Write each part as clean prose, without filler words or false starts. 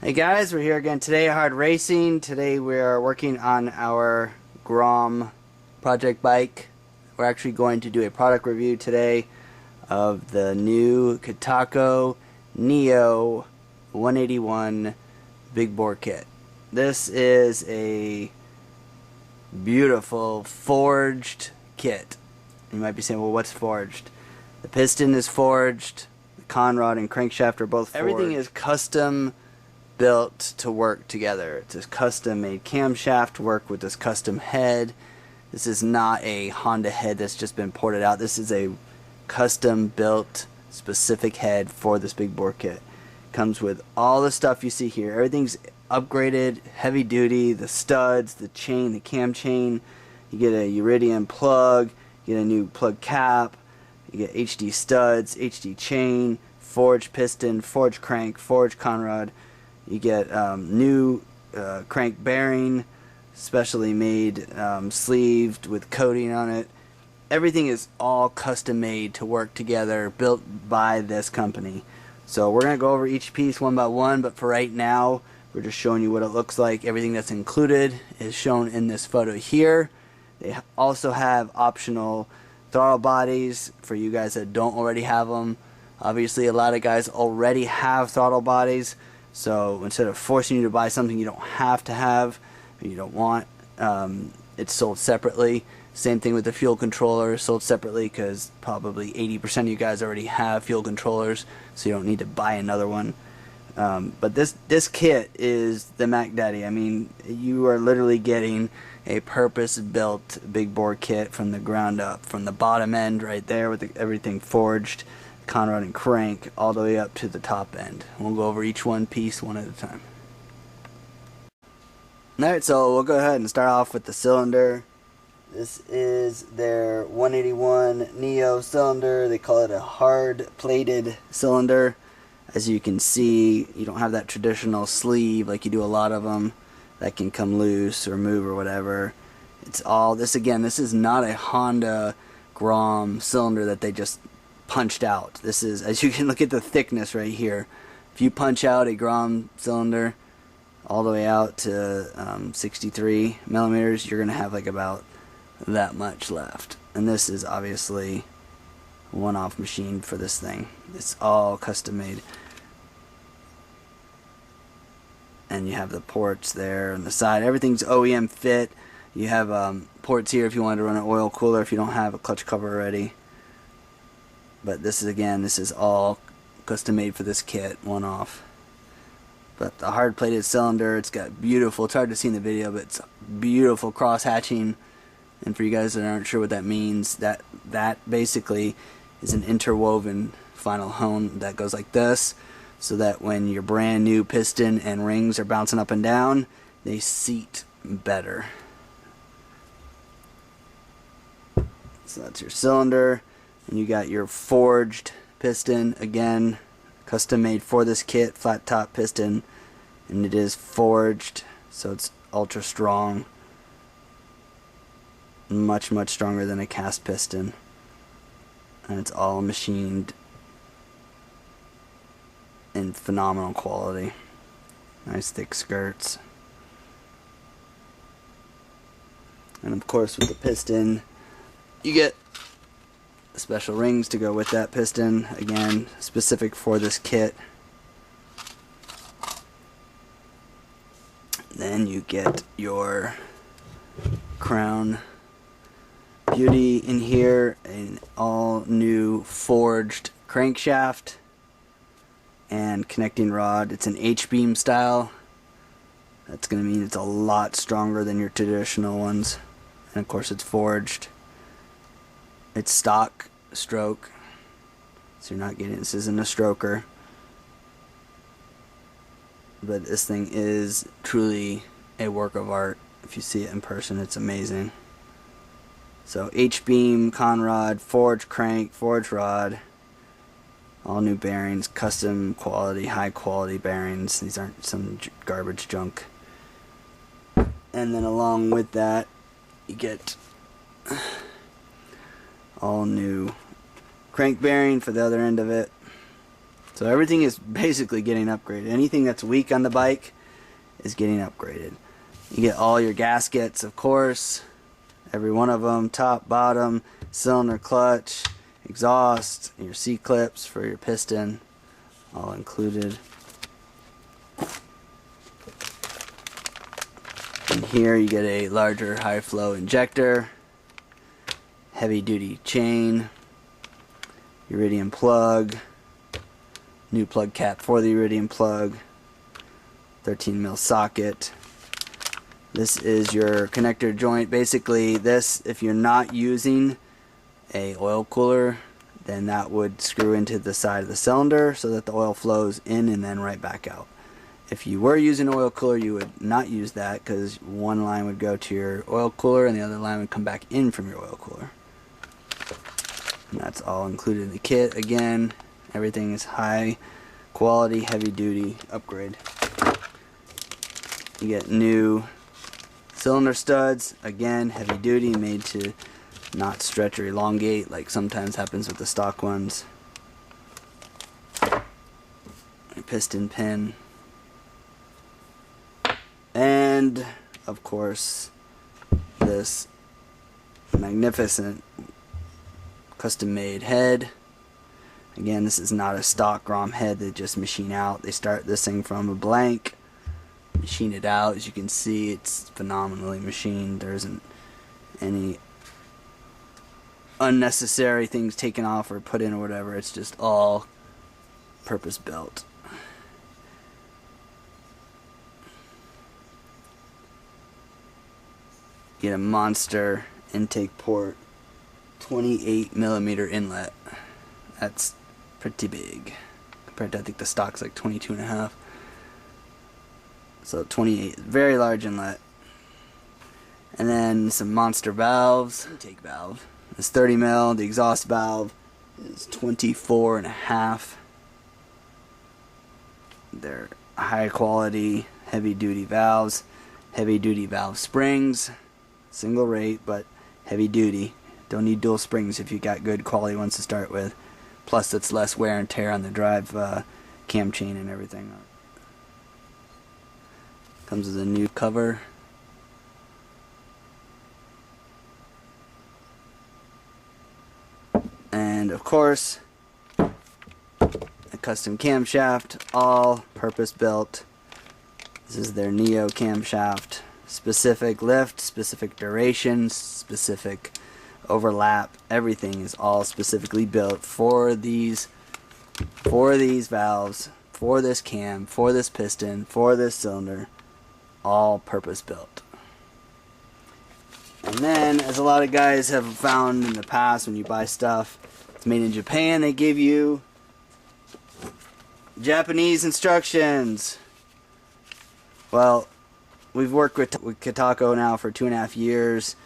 Hey guys, we're here again today at Hard Racing. Today we are working on our Grom project bike. We're actually going to do a product review today of the new Kataco Neo 181 big bore kit. This is a beautiful forged kit. You might be saying, well, what's forged? The piston is forged, the conrod and crankshaft are both forged. Everything is custom built to work together. It's a custom made camshaft work with this custom head. This is not a Honda head that's just been ported out. This is a custom built specific head for this big bore kit. Comes with all the stuff you see here. Everything's upgraded, heavy duty, the studs, the chain, the cam chain. You get a Iridium plug, you get a new plug cap, you get HD studs, HD chain, forged piston, forged crank, forged conrod. You get new crank bearing, specially made, sleeved with coating on it. Everything is all custom made to work together, built by this company. So we're going to go over each piece one by one, but for right now, we're just showing you what it looks like. Everything that's included is shown in this photo here. They also have optional throttle bodies for you guys that don't already have them. Obviously, a lot of guys already have throttle bodies. So instead of forcing you to buy something you don't have to have, or you don't want, it's sold separately. Same thing with the fuel controller, sold separately because probably 80% of you guys already have fuel controllers, so you don't need to buy another one. But this kit is the Mac Daddy. I mean, you are literally getting a purpose-built big bore kit from the ground up, from the bottom end right there with everything forged, conrod and crank, all the way up to the top end. We'll go over each one piece one at a time. Alright, so we'll go ahead and start off with the cylinder. This is their 181 Neo cylinder. They call it a hard plated cylinder. As you can see, you don't have that traditional sleeve like you do a lot of them that can come loose or move or whatever. It's all this. Again, this is not a Honda Grom cylinder that they just punched out. This is, as you can look at the thickness right here, if you punch out a Grom cylinder all the way out to 63 millimeters, you're gonna have like about that much left. And this is obviously a one-off machine for this thing. It's all custom made. And you have the ports there on the side. Everything's OEM fit. You have ports here if you wanted to run an oil cooler if you don't have a clutch cover already. But this is, again, this is all custom made for this kit, one off. But the hard plated cylinder, it's got beautiful, it's hard to see in the video, but it's beautiful cross hatching. And for you guys that aren't sure what that means, that basically is an interwoven final hone that goes like this, so that when your brand new piston and rings are bouncing up and down, they seat better. So that's your cylinder. And you got your forged piston, again, custom made for this kit, flat top piston, and it is forged, so it's ultra strong, much stronger than a cast piston, and it's all machined in phenomenal quality. Nice thick skirts, and of course with the piston you get special rings to go with that piston, again specific for this kit. Then you get your Crown Beauty in here, an all new forged crankshaft and connecting rod. It's an H-beam style. That's going to mean it's a lot stronger than your traditional ones, and of course it's forged. It's stock stroke, so you're not getting, this isn't a stroker, but this thing is truly a work of art. If you see it in person, it's amazing. So H-beam, conrod, forged crank, forged rod, all new bearings, custom quality, high quality bearings. These aren't some garbage junk. And then along with that, you get all new crank bearing for the other end of it. So everything is basically getting upgraded. Anything that's weak on the bike is getting upgraded. You get all your gaskets, of course, every one of them, top, bottom, cylinder, clutch, exhaust, your C-clips for your piston, all included. And here you get a larger high flow injector, heavy duty chain, iridium plug, new plug cap for the iridium plug, 13mm socket. This is your connector joint. Basically this, if you're not using a oil cooler, then that would screw into the side of the cylinder so that the oil flows in and then right back out. If you were using an oil cooler, you would not use that because one line would go to your oil cooler and the other line would come back in from your oil cooler. And that's all included in the kit. Again, everything is high quality, heavy duty upgrade. You get new cylinder studs, again heavy duty, made to not stretch or elongate like sometimes happens with the stock ones. A piston pin. And of course this magnificent custom made head. Again, this is not a stock Grom head they just machine out. They start this thing from a blank, machine it out. As you can see, it's phenomenally machined. There isn't any unnecessary things taken off or put in or whatever. It's just all purpose built. Get a monster intake port, 28mm inlet. That's pretty big compared to, I think the stock's like 22.5. So 28, very large inlet. And then some monster valves. Intake valve is 30mm. The exhaust valve is 24.5. They're high quality, heavy duty valves. Heavy duty valve springs. Single rate, but heavy duty. Don't need dual springs if you got good quality ones to start with. Plus it's less wear and tear on the drive cam chain and everything. Comes with a new cover. And of course, a custom camshaft, all purpose built. This is their Neo camshaft. Specific lift, specific duration, specific overlap. Everything is all specifically built for these valves, for this cam, for this piston, for this cylinder. All purpose built. And then, as a lot of guys have found in the past, when you buy stuff it's made in Japan, they give you Japanese instructions. Well, we've worked with Kataco now for 2.5 years,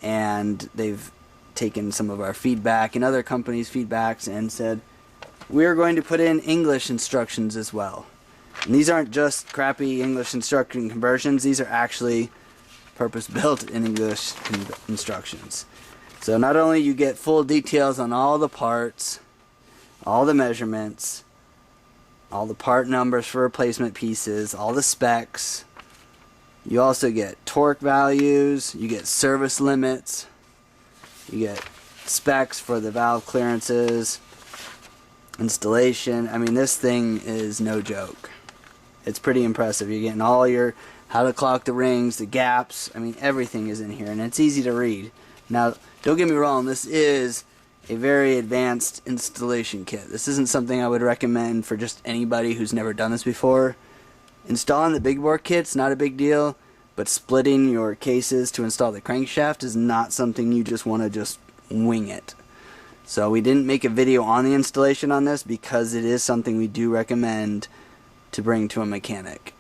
and they've taken some of our feedback and other companies' feedbacks and said, we're going to put in English instructions as well. And these aren't just crappy English instruction conversions, these are actually purpose-built in English instructions. So not only you get full details on all the parts, all the measurements, all the part numbers for replacement pieces, all the specs, you also get torque values, you get service limits, you get specs for the valve clearances, installation. I mean, this thing is no joke. It's pretty impressive. You're getting all your how to clock the rings, the gaps. I mean, everything is in here, and it's easy to read. Now, don't get me wrong, this is a very advanced installation kit. This isn't something I would recommend for just anybody who's never done this before. Installing the big bore kit's not a big deal, but splitting your cases to install the crankshaft is not something you just want to just wing it. So we didn't make a video on the installation on this because it is something we do recommend to bring to a mechanic.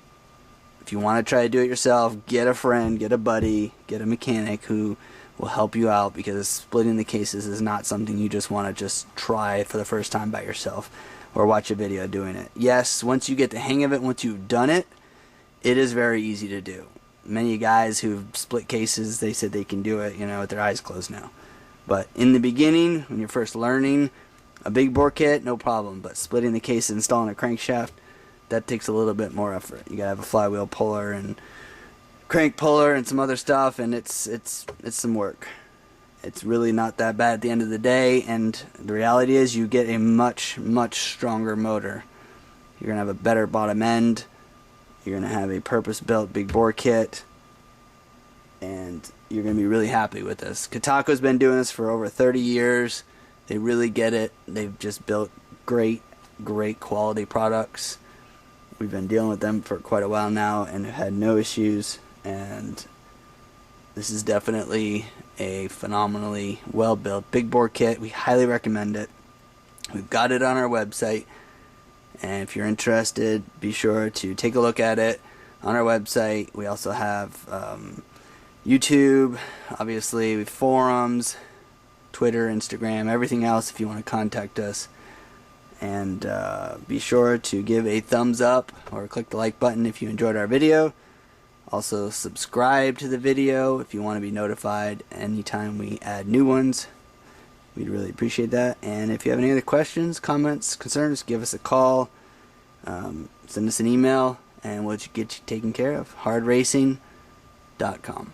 If you want to try to do it yourself, get a friend, get a buddy, get a mechanic who will help you out, because splitting the cases is not something you just want to just try for the first time by yourself or watch a video doing it. Yes, once you get the hang of it, once you've done it, it is very easy to do. Many guys who've split cases, they said they can do it, you know, with their eyes closed now. But in the beginning, when you're first learning, A big bore kit, no problem, but splitting the case and installing a crankshaft, that takes a little bit more effort. You gotta have a flywheel puller and crank puller and some other stuff, and it's some work. It's really not that bad at the end of the day, and the reality is you get a much stronger motor. You're gonna have a better bottom end. You're gonna have a purpose-built big bore kit, and you're gonna be really happy with this. Katako's been doing this for over 30 years. They really get it. They've just built great quality products. We've been dealing with them for quite a while now and have had no issues, and this is definitely a phenomenally well built big bore kit. We highly recommend it. We've got it on our website, and if you're interested, be sure to take a look at it on our website. We also have YouTube, obviously, forums, Twitter, Instagram, everything else if you want to contact us. And be sure to give a thumbs up or click the like button if you enjoyed our video. Also subscribe to the video if you want to be notified anytime we add new ones. We'd really appreciate that. And if you have any other questions, comments, concerns, give us a call, send us an email, and we'll get you taken care of. hardracing.com